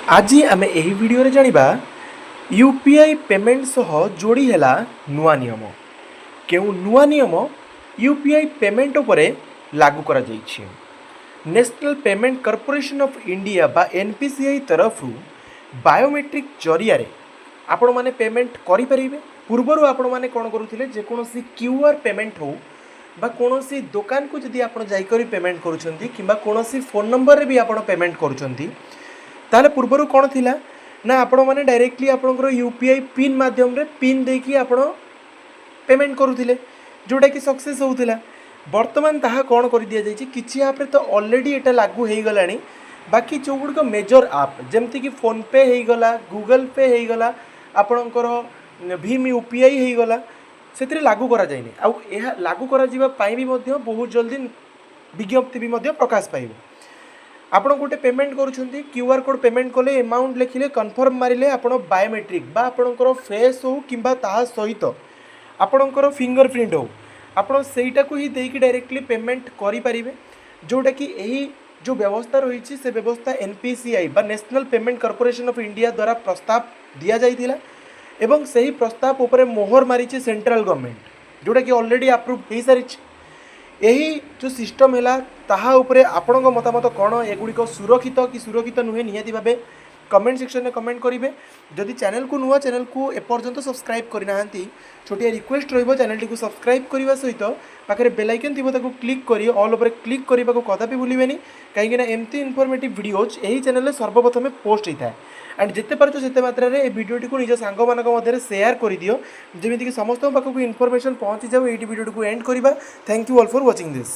आज आम यही भिडियो जानिबा यूपीआई पेमेंट सह जोड़ी है नुआ नियम क्यों नुआ नियम यूपीआई पेमेंट उपरे लागू करा जाइछि। National Payment Corporation of India बा एनपीसीआई तरफ बायोमेट्रिक जरिया आपण माने पेमेंट करि परिबे। पूर्वरु आपण माने कोन करूथिले जेकोसी क्यूआर पेमेंट हो बा कोनोसी दुकान को जदि आपण जाई करी पेमेंट करूछंती किबा कोनोसी फोन नंबर रे भी आपण पेमेंट करूछंती ताले पूर्वर कौन थी ना आपण मैंने डायरेक्टली आपंकर यूपीआई पिन मध्यम पिन देकी आपण पेमेंट करुले जोटा कि सक्सेस होता। बर्तमान ताहा कौन कर दि जाइए किसी आप तो ऑलरेडी एटा लागू हो गला। बाकी जो गुड़क मेजर आप जमती कि फोन पे होगला गूगल पे होगला आपणकर भीम यूपीआई होगला से लागू करा जाए आउ यह लागू करा जिबा पाई भी बहुत जल्दी विज्ञप्ति भी प्रकाश पाइब। आपण गोटे पेमेंट करुँच क्यूआर कोड पेमेंट कले अमाउंट लिखिले कन्फर्म मारिले आपण बायोमेट्रिक बा आपणकर फेस हो कि सहित आपणकर फिंगरप्रिंट हो आपण सेटा को ही देकी डायरेक्टली पेमेंट करि परिबे। जोटा कि यही जो व्यवस्था रही से व्यवस्था एनपीसीआई बा national Payment Corporation of India द्वारा प्रस्ताव दिया जाइतिला एवं सही प्रस्ताव उपरे मोहर मारी सेंट्रल गवर्नमेंट जोटा कि ऑलरेडी अप्रूव हो सारी। यही जो सिस्टम है ताहा उपरे आपणक मतामत कौन एगुड़िक सुरक्षित कि सुरक्षित नुहे निहाती भावे कमेंट सेक्शन में कमेंट करेंगे। जदि चैनल को नुआ चैनल को एपर्यंत सब्सक्राइब करना छोटिया रिक्वेस्ट रही चैनल टी सब्सक्राइब करने सहित पाखे बेल आइकन थी क्लिक कर ऑल उपर क्लिक करने को कदापि भूलें कहीं एमती इनफॉर्मेटिव वीडियोज यही चैनल सर्वप्रथम पोस्ट होता है। एंड जिते पार्छ से मात्रा रे भिडियोटी को निज सांग मान शेयर कर दियो जमीक समस्त पाखक इनफॉरमेशन पहुँची जाओ। ये वीडियो को एंड करवा। Thank you all for watching this.